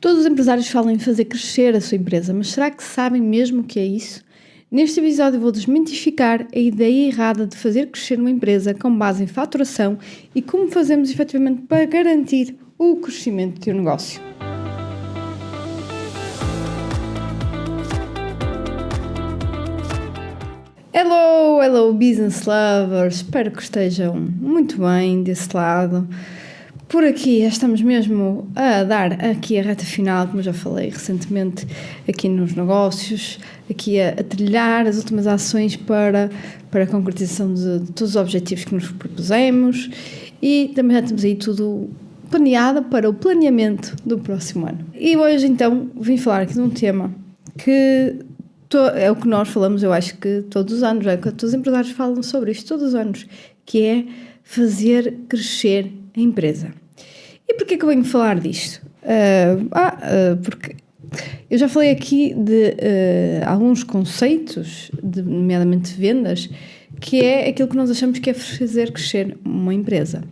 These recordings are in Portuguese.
Todos os empresários falam em fazer crescer a sua empresa, mas será que sabem mesmo o que é isso? Neste episódio vou desmitificar a ideia errada de fazer crescer uma empresa com base em faturação e como fazemos efetivamente para garantir o crescimento do teu negócio. Hello business lovers, espero que estejam muito bem desse lado. Por aqui estamos mesmo a dar aqui a reta final, como eu já falei recentemente aqui nos negócios, aqui a trilhar as últimas ações para a concretização de todos os objetivos que nos propusemos e também já temos aí tudo planeado para o planeamento do próximo ano. E hoje então vim falar aqui de um tema que é o que nós falamos, eu acho que todos os anos, que todos os empresários falam sobre isto todos os anos, que é fazer crescer a empresa. E porquê que eu venho falar disto? Porque eu já falei aqui de alguns conceitos, nomeadamente vendas, que é aquilo que nós achamos que é fazer crescer uma empresa.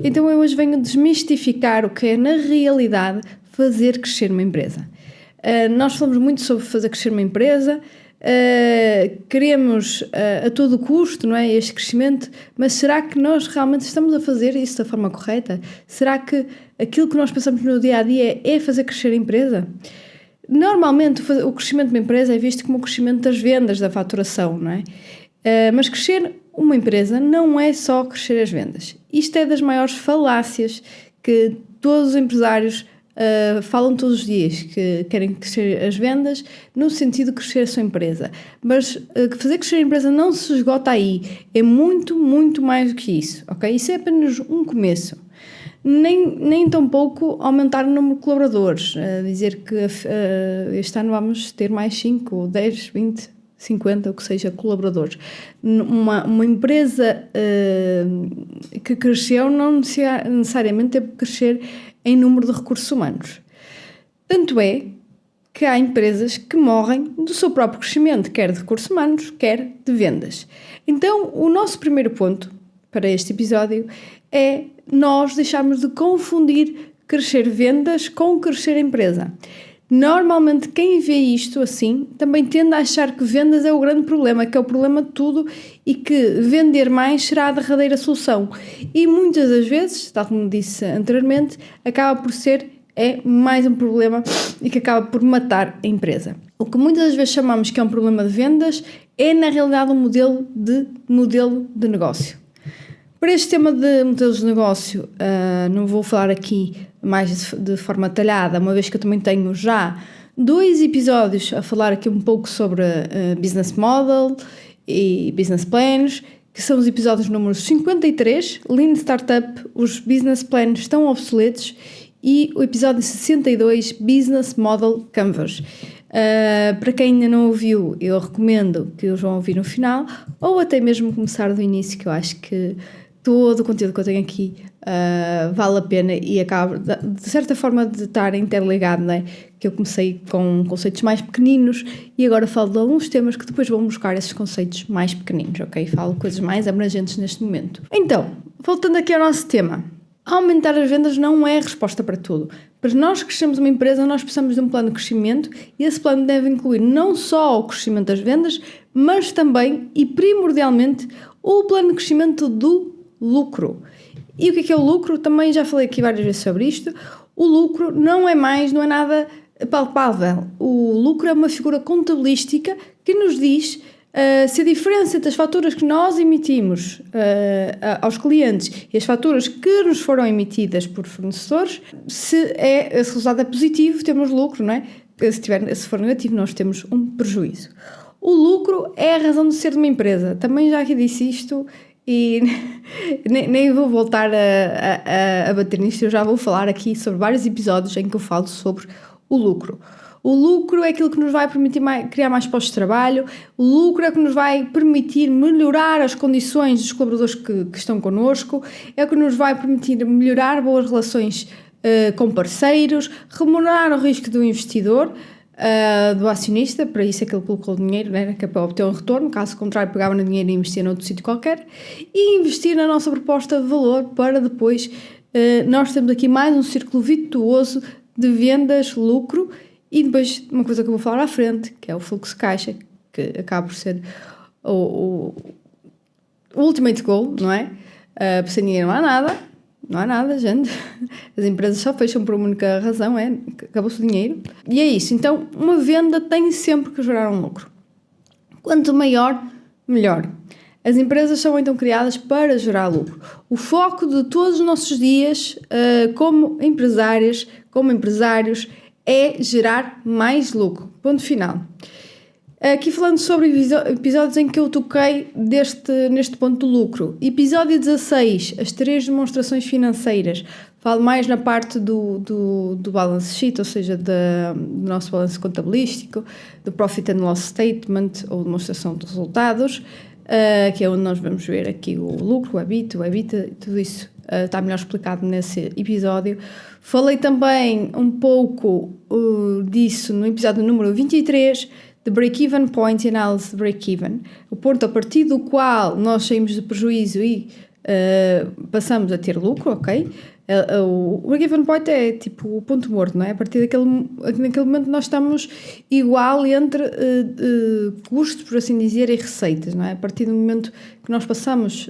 Então eu hoje venho desmistificar o que é na realidade fazer crescer uma empresa. Nós falamos muito sobre fazer crescer uma empresa, queremos a todo custo, não é, este crescimento, mas será que nós realmente estamos a fazer isso da forma correta? Será que aquilo que nós pensamos no dia-a-dia é fazer crescer a empresa? Normalmente o crescimento de uma empresa é visto como o crescimento das vendas, da faturação, não é? Mas crescer uma empresa não é só crescer as vendas. Isto é das maiores falácias que todos os empresários falam todos os dias, que querem crescer as vendas no sentido de crescer a sua empresa, mas fazer crescer a empresa não se esgota aí, é muito, muito mais do que isso, ok? Isso é apenas um começo, nem tão pouco aumentar o número de colaboradores, dizer que este ano vamos ter mais 5, 10, 20, 50, o que seja, colaboradores. Uma empresa que cresceu não necessariamente teve que crescer em número de recursos humanos. Tanto é que há empresas que morrem do seu próprio crescimento, quer de recursos humanos, quer de vendas. Então, o nosso primeiro ponto para este episódio é nós deixarmos de confundir crescer vendas com crescer a empresa. Normalmente quem vê isto assim também tende a achar que vendas é o grande problema, que é o problema de tudo e que vender mais será a derradeira solução. E muitas das vezes, tal como disse anteriormente, acaba por ser mais um problema e que acaba por matar a empresa. O que muitas das vezes chamamos que é um problema de vendas é na realidade um modelo de negócio. Para este tema de modelos de negócio, não vou falar aqui mais de forma detalhada, uma vez que eu também tenho já 2 episódios a falar aqui um pouco sobre business model e business plans, que são os episódios números 53, Lean Startup, os business plans estão obsoletos, e o episódio 62, Business Model Canvas. Para quem ainda não ouviu, eu recomendo que os vão ouvir no final, ou até mesmo começar do início, que eu acho que todo o conteúdo que eu tenho aqui vale a pena e acaba, de certa forma, de estar interligado, não é? Que eu comecei com conceitos mais pequeninos e agora falo de alguns temas que depois vão buscar esses conceitos mais pequeninos, ok? Falo coisas mais abrangentes neste momento. Então, voltando aqui ao nosso tema, aumentar as vendas não é a resposta para tudo. Para nós crescermos uma empresa, nós precisamos de um plano de crescimento e esse plano deve incluir não só o crescimento das vendas, mas também e primordialmente o plano de crescimento do lucro. E o que é o lucro? Também já falei aqui várias vezes sobre isto. O lucro não é nada palpável. O lucro é uma figura contabilística que nos diz se a diferença entre as faturas que nós emitimos aos clientes e as faturas que nos foram emitidas por fornecedores, se esse resultado é positivo, temos lucro, não é? Se for negativo, nós temos um prejuízo. O lucro é a razão de ser de uma empresa. Também já aqui disse isto e nem vou voltar a bater nisto, eu já vou falar aqui sobre vários episódios em que eu falo sobre o lucro. O lucro é aquilo que nos vai permitir criar mais postos de trabalho, o lucro é o que nos vai permitir melhorar as condições dos colaboradores que estão connosco, é o que nos vai permitir melhorar boas relações com parceiros, remunerar o risco do investidor, do acionista, para isso é que ele colocou o dinheiro, né, que é para obter um retorno, caso contrário pegava no dinheiro e investia noutro sítio qualquer, e investir na nossa proposta de valor para depois nós temos aqui mais um círculo virtuoso de vendas, lucro e depois uma coisa que eu vou falar à frente, que é o fluxo de caixa, que acaba por ser o ultimate goal, não é? Sem dinheiro não há nada, gente. As empresas só fecham por uma única razão, acabou-se o dinheiro. E é isso, então uma venda tem sempre que gerar um lucro. Quanto maior, melhor. As empresas são então criadas para gerar lucro. O foco de todos os nossos dias, como empresários, é gerar mais lucro. Ponto final. Aqui falando sobre episódios em que eu toquei neste ponto do lucro. Episódio 16, as 3 demonstrações financeiras. Falo mais na parte do balance sheet, ou seja, do nosso balanço contabilístico, do profit and loss statement, ou demonstração de resultados, que é onde nós vamos ver aqui o lucro, o EBITDA, tudo isso está melhor explicado nesse episódio. Falei também um pouco disso no episódio número 23, de break-even point e análise de break-even, o ponto a partir do qual nós saímos de prejuízo e passamos a ter lucro, ok? O break-even point é tipo o ponto morto, não é? A partir naquele momento nós estamos igual entre custos, por assim dizer, e receitas, não é? A partir do momento que nós passamos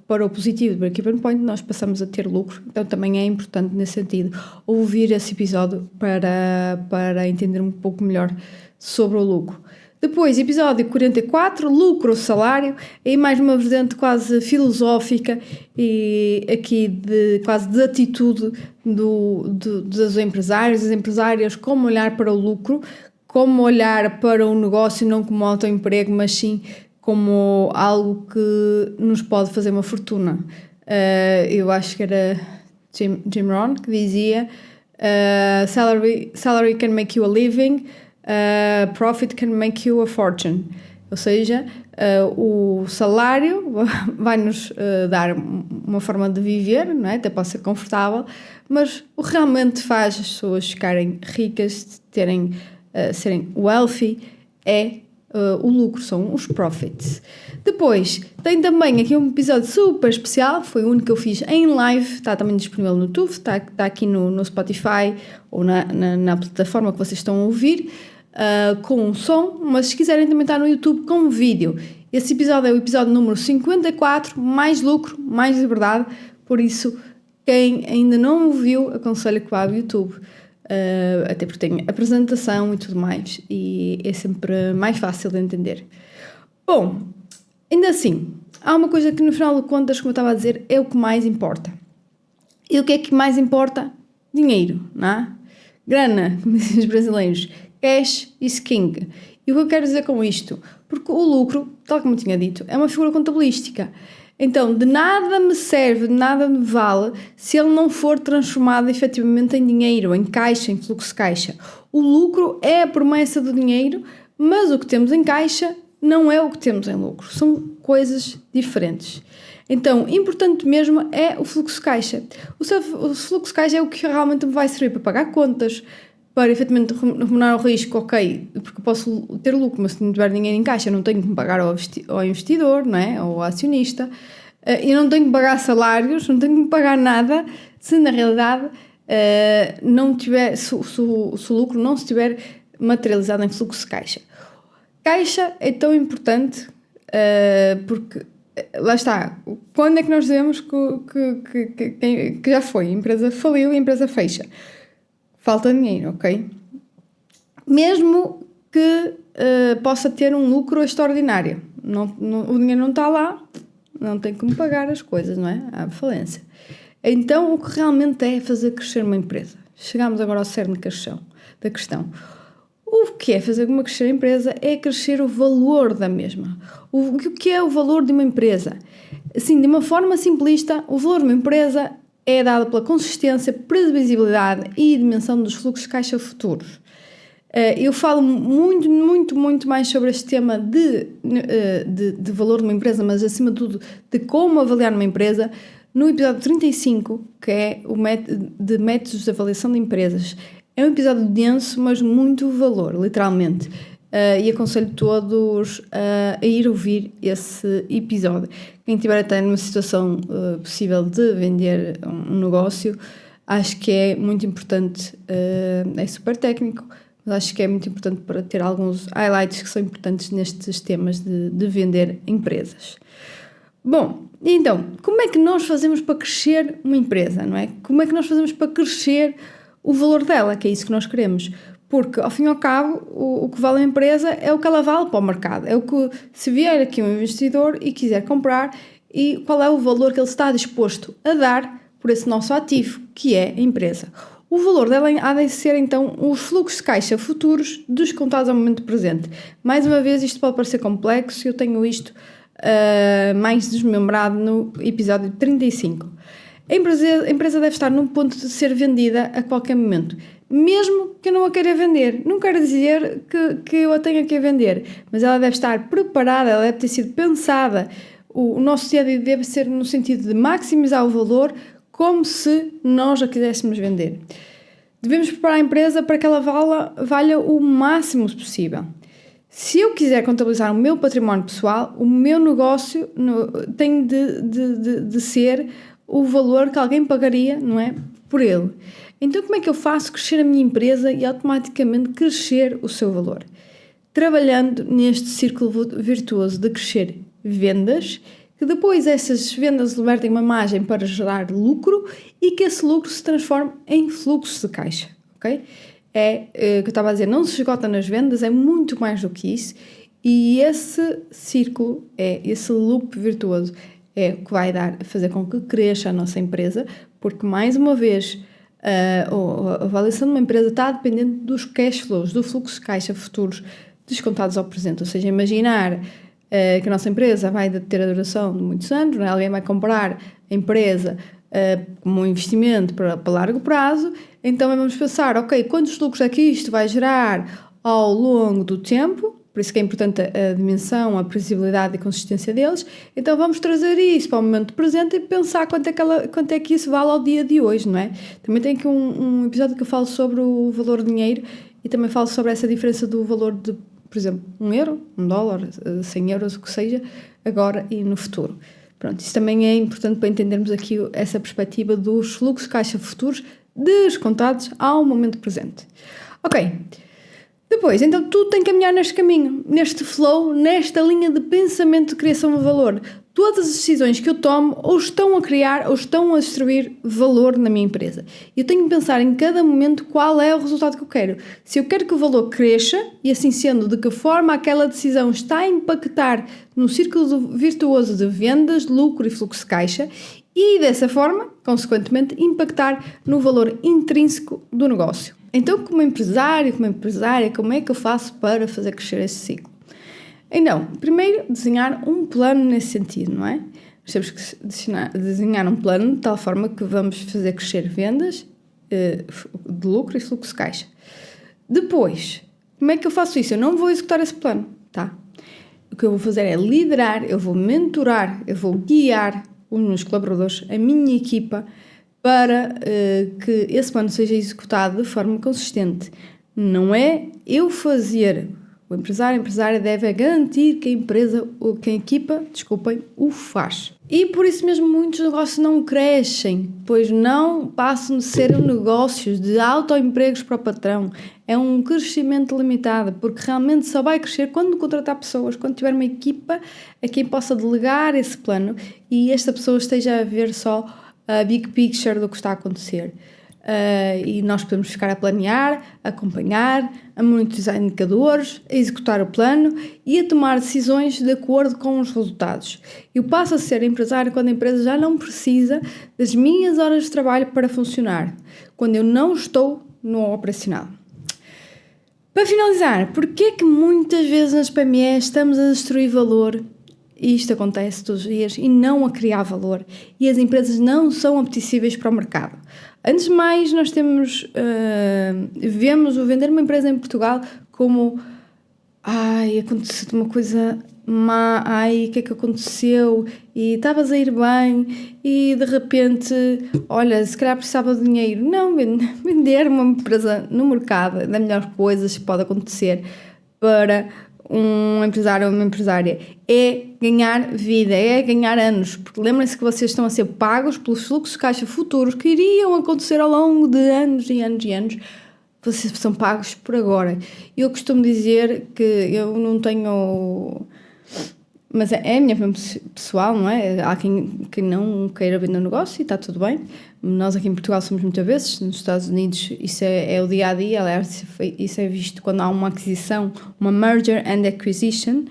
para o positivo do break-even point, nós passamos a ter lucro, então também é importante nesse sentido ouvir esse episódio para entender um pouco melhor sobre o lucro. Depois, episódio 44, lucro, salário, aí mais uma vertente quase filosófica e aqui quase de atitude dos empresários, das empresárias, como olhar para o lucro, como olhar para o negócio não como autoemprego, mas sim como algo que nos pode fazer uma fortuna. Eu acho que era Jim Rohn que dizia salary can make you a living, profit can make you a fortune. Ou seja, o salário vai-nos dar uma forma de viver, não é? Até pode ser confortável, mas o que realmente faz as pessoas ficarem ricas, serem wealthy, é o lucro, são os profits. Depois, tem também aqui um episódio super especial, foi o único que eu fiz em live, está também disponível no YouTube, está aqui no Spotify ou na plataforma que vocês estão a ouvir, com um som, mas se quiserem também está no YouTube com um vídeo. Esse episódio é o episódio número 54, mais lucro, mais liberdade, por isso quem ainda não o viu, aconselho que vá ao YouTube. Até porque tem apresentação e tudo mais e é sempre mais fácil de entender. Bom, ainda assim, há uma coisa que no final de contas, como eu estava a dizer, é o que mais importa. E o que é que mais importa? Dinheiro, não é? Grana, como dizem os brasileiros, cash is king. E o que eu quero dizer com isto? Porque o lucro, tal como eu tinha dito, é uma figura contabilística. Então, de nada me serve, de nada me vale se ele não for transformado efetivamente em dinheiro, em caixa, em fluxo de caixa. O lucro é a promessa do dinheiro, mas o que temos em caixa não é o que temos em lucro. São coisas diferentes. Então, importante mesmo é o fluxo de caixa. O fluxo de caixa é o que realmente me vai servir para pagar contas, para efetivamente remunerar o risco, ok, porque posso ter lucro, mas se não tiver dinheiro em caixa, não tenho que me pagar ao investidor, não é? Ou ao acionista, e não tenho que pagar salários, não tenho que pagar nada, se na realidade não tiver, se o lucro não se estiver materializado em fluxo de caixa. Caixa é tão importante porque, lá está, quando é que nós dizemos que já foi, a empresa faliu e a empresa fecha? Falta dinheiro, ok? Mesmo que possa ter um lucro extraordinário, o dinheiro não está lá, não tem como pagar as coisas, não é? Há falência. Então, o que realmente é fazer crescer uma empresa? Chegamos agora ao cerne da questão. O que é fazer uma crescer a empresa é crescer o valor da mesma. O que é o valor de uma empresa? Assim, de uma forma simplista, o valor de uma empresa é dado pela consistência, previsibilidade e dimensão dos fluxos de caixa futuros. Eu falo muito mais sobre este tema de valor de uma empresa, mas acima de tudo de como avaliar uma empresa, no episódio 35, que é o de métodos de avaliação de empresas. É um episódio denso, mas muito valor, literalmente. E aconselho todos a ir ouvir esse episódio. Quem estiver até numa situação possível de vender um negócio, Acho que é muito importante, é super técnico, mas acho que é muito importante para ter alguns highlights que são importantes nestes temas de vender empresas. Bom, então, como é que nós fazemos para crescer uma empresa, não é? Como é que nós fazemos para crescer o valor dela, que é isso que nós queremos? Porque, ao fim e ao cabo, o que vale a empresa é o que ela vale para o mercado. É o que, se vier aqui um investidor e quiser comprar, e qual é o valor que ele está disposto a dar por esse nosso ativo, que é a empresa. O valor dela há de ser, então, os fluxos de caixa futuros descontados ao momento presente. Mais uma vez, isto pode parecer complexo, eu tenho isto mais desmembrado no episódio 35. A empresa deve estar num ponto de ser vendida a qualquer momento, mesmo que eu não a queira vender. Não quero dizer que eu a tenha que vender, mas ela deve estar preparada, ela deve ter sido pensada. O nosso dia-a-dia deve ser no sentido de maximizar o valor, como se nós a quiséssemos vender. Devemos preparar a empresa para que ela valha o máximo possível. Se eu quiser contabilizar o meu património pessoal, o meu negócio tem de ser o valor que alguém pagaria, não é, por ele. Então, como é que eu faço crescer a minha empresa e automaticamente crescer o seu valor? Trabalhando neste círculo virtuoso de crescer vendas, que depois essas vendas libertem uma margem para gerar lucro e que esse lucro se transforme em fluxo de caixa, ok? Que eu estava a dizer, não se esgota nas vendas, é muito mais do que isso, e esse círculo, esse loop virtuoso, é o que vai fazer com que cresça a nossa empresa, porque mais uma vez a avaliação de uma empresa está dependente dos cash flows, do fluxo de caixa futuros descontados ao presente. Ou seja, imaginar que a nossa empresa vai ter a duração de muitos anos, não é? Alguém vai comprar a empresa como um investimento para largo prazo, então vamos pensar, ok, quantos lucros é que isto vai gerar ao longo do tempo? Por isso que é importante a dimensão, a previsibilidade e a consistência deles. Então vamos trazer isso para o momento presente e pensar quanto é que isso vale ao dia de hoje, não é? Também tem aqui um episódio que eu falo sobre o valor do dinheiro e também falo sobre essa diferença do valor de, por exemplo, €1, $1, 100 euros, o que seja, agora e no futuro. Pronto, isso também é importante para entendermos aqui essa perspectiva dos fluxos de caixa futuros descontados ao momento presente. Ok. Depois, então, tudo tem que caminhar neste caminho, neste flow, nesta linha de pensamento de criação de valor. Todas as decisões que eu tomo ou estão a criar ou estão a destruir valor na minha empresa. Eu tenho que pensar em cada momento qual é o resultado que eu quero. Se eu quero que o valor cresça, e assim sendo, de que forma aquela decisão está a impactar no círculo virtuoso de vendas, lucro e fluxo de caixa, e dessa forma, consequentemente, impactar no valor intrínseco do negócio. Então, como empresária, como é que eu faço para fazer crescer esse ciclo? Então, primeiro, desenhar um plano nesse sentido, não é? Nós temos que desenhar um plano de tal forma que vamos fazer crescer vendas, de lucro e fluxo de caixa. Depois, como é que eu faço isso? Eu não vou executar esse plano, tá? O que eu vou fazer é liderar, eu vou mentorar, eu vou guiar os meus colaboradores, a minha equipa, para que esse plano seja executado de forma consistente. Não é eu fazer. O empresário, a empresária deve garantir que a equipa, o faz. E por isso mesmo muitos negócios não crescem, pois não passam de ser negócios de autoempregos para o patrão. É um crescimento limitado, porque realmente só vai crescer quando contratar pessoas, quando tiver uma equipa a quem possa delegar esse plano e esta pessoa esteja a ver só a big picture do que está a acontecer. E nós podemos ficar a planear, a acompanhar, a monitorizar indicadores, a executar o plano e a tomar decisões de acordo com os resultados. Eu passo a ser empresário quando a empresa já não precisa das minhas horas de trabalho para funcionar, quando eu não estou no operacional. Para finalizar, porquê é que muitas vezes nas PMEs estamos a destruir valor? E isto acontece todos os dias e não a criar valor. E as empresas não são apetecíveis para o mercado. Antes de mais, nós vemos o vender uma empresa em Portugal como aconteceu uma coisa má, o que é que aconteceu? E estavas a ir bem e de repente, olha, se calhar precisava de dinheiro. Não, vender uma empresa no mercado é das melhores coisas que pode acontecer para um empresário ou uma empresária, é ganhar vida, é ganhar anos, porque lembrem-se que vocês estão a ser pagos pelos fluxos de caixa futuros que iriam acontecer ao longo de anos e anos e anos. Vocês são pagos por agora. Eu costumo dizer que eu não tenho... Mas é a minha pessoal, não é? Há quem não queira vender um negócio e está tudo bem. Nós aqui em Portugal somos muitas vezes, nos Estados Unidos isso é o dia-a-dia, aliás, isso é visto quando há uma aquisição, uma merger and acquisition,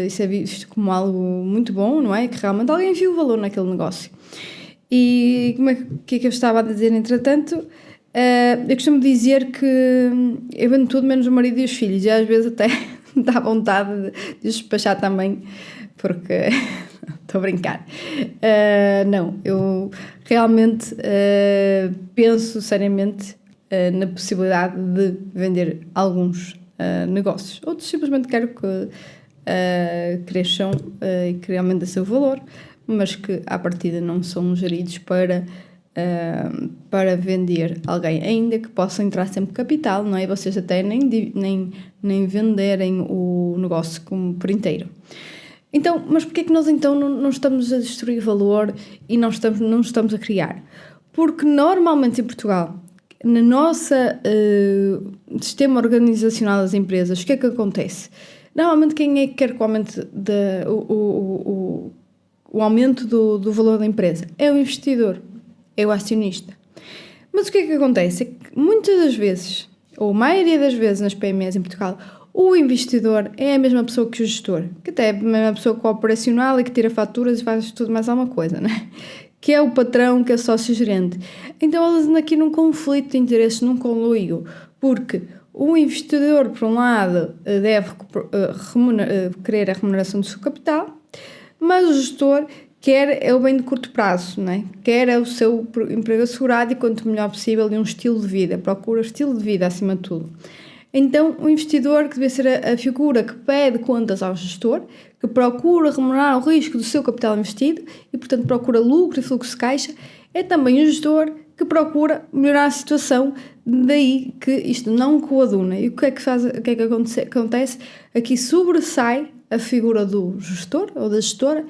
isso é visto como algo muito bom, não é? Que realmente alguém viu o valor naquele negócio. E que é que eu estava a dizer, entretanto? Eu costumo dizer que eu vendo tudo menos o marido e os filhos, e às vezes até dá vontade de despachar também, porque estou a brincar. Não, eu realmente penso seriamente na possibilidade de vender alguns negócios. Outros simplesmente quero que cresçam e que realmente dê seu valor, mas que à partida não são geridos para vender alguém, ainda que possa entrar sempre capital, não é? E vocês até nem venderem o negócio como por inteiro. Então, mas porquê é que nós então não estamos a destruir valor e não estamos a criar? Porque normalmente em Portugal, no nosso sistema organizacional das empresas, o que é que acontece? Normalmente quem é que quer que aumente o aumento do valor da empresa? É o investidor. É o acionista. Mas o que é que acontece? É que muitas das vezes, ou a maioria das vezes nas PMEs em Portugal, o investidor é a mesma pessoa que o gestor, que até é a mesma pessoa que o operacional e que tira faturas e faz tudo mais alguma coisa, né? Que é o patrão, que é o sócio-gerente. Então eles andam aqui num conflito de interesses, num conluio, porque o investidor, por um lado, deve querer a remuneração do seu capital, mas o gestor quer é o bem de curto prazo, não é? Quer é o seu emprego assegurado e quanto melhor possível e um estilo de vida, procura estilo de vida acima de tudo. Então o investidor, que deve ser a figura que pede contas ao gestor, que procura remunerar o risco do seu capital investido e portanto procura lucro e fluxo de caixa, é também o gestor que procura melhorar a situação, daí que isto não coaduna. E o que é que acontece? Aqui sobressai a figura do gestor ou da gestora.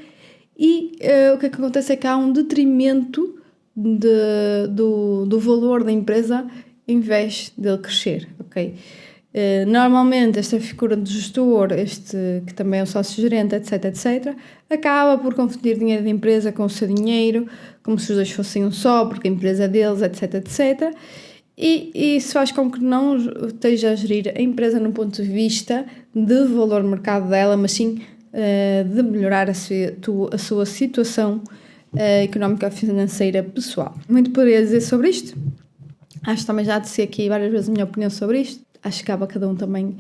E o que é que acontece é que há um detrimento do valor da empresa em vez dele crescer, ok? Normalmente esta figura do gestor, que também é o sócio-gerente, etc, acaba por confundir dinheiro da empresa com o seu dinheiro, como se os dois fossem um só, porque a empresa é deles, etc. E isso faz com que não esteja a gerir a empresa no ponto de vista de valor de mercado dela, mas sim de melhorar a sua situação económica e financeira pessoal. Muito poderia dizer sobre isto. Acho que também já disse aqui várias vezes a minha opinião sobre isto. Acho que cabe a cada um também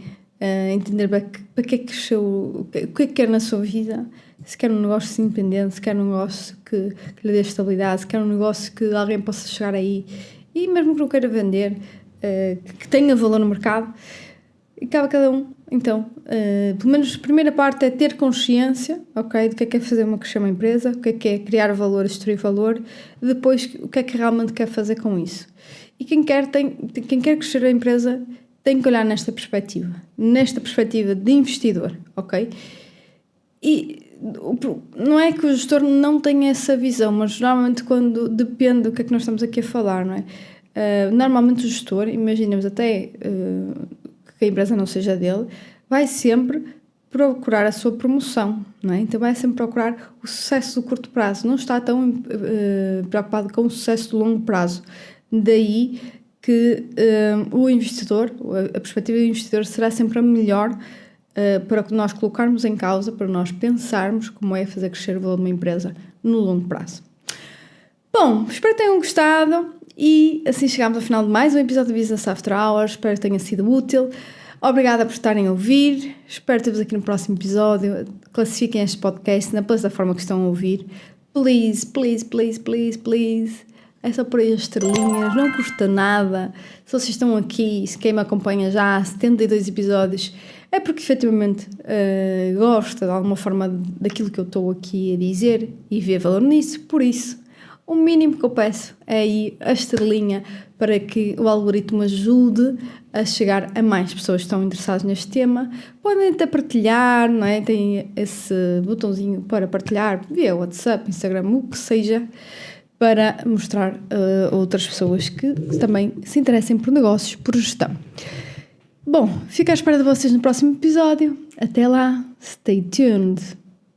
entender para que é que cresceu, o que é que quer na sua vida. Se quer um negócio independente, se quer um negócio que lhe dê estabilidade, se quer um negócio que alguém possa chegar aí e mesmo que não queira vender, que tenha valor no mercado. E cabe a cada um, então, pelo menos a primeira parte é ter consciência, ok, do que é fazer crescer uma empresa, o que é criar valor, destruir valor, depois o que é que realmente quer fazer com isso. E quem quer crescer a empresa tem que olhar nesta perspectiva de investidor, ok? E não é que o gestor não tenha essa visão, mas normalmente quando depende do que é que nós estamos aqui a falar, não é? Normalmente o gestor, imaginemos até que a empresa não seja dele, vai sempre procurar a sua promoção, não é? Então vai sempre procurar o sucesso do curto prazo, não está tão preocupado com o sucesso do longo prazo. Daí que o investidor, a perspectiva do investidor será sempre a melhor para nós colocarmos em causa, para nós pensarmos como é fazer crescer o valor de uma empresa no longo prazo. Bom, espero que tenham gostado. E assim chegamos ao final de mais um episódio de Business After Hours. Espero que tenha sido útil. Obrigada por estarem a ouvir. Espero ter-vos aqui no próximo episódio. Classifiquem este podcast na plataforma que estão a ouvir. Please. É só por aí as estrelinhas. Não custa nada. Se vocês estão aqui, se quem me acompanha já há 72 episódios, é porque efetivamente gosta de alguma forma daquilo que eu estou aqui a dizer e vê valor nisso. Por isso, O mínimo que eu peço é aí a estrelinha para que o algoritmo ajude a chegar a mais pessoas que estão interessadas neste tema. Podem até partilhar, não é? Tem esse botãozinho para partilhar via WhatsApp, Instagram, o que seja, para mostrar a outras pessoas que também se interessem por negócios, por gestão. Bom, fico à espera de vocês no próximo episódio. Até lá, stay tuned!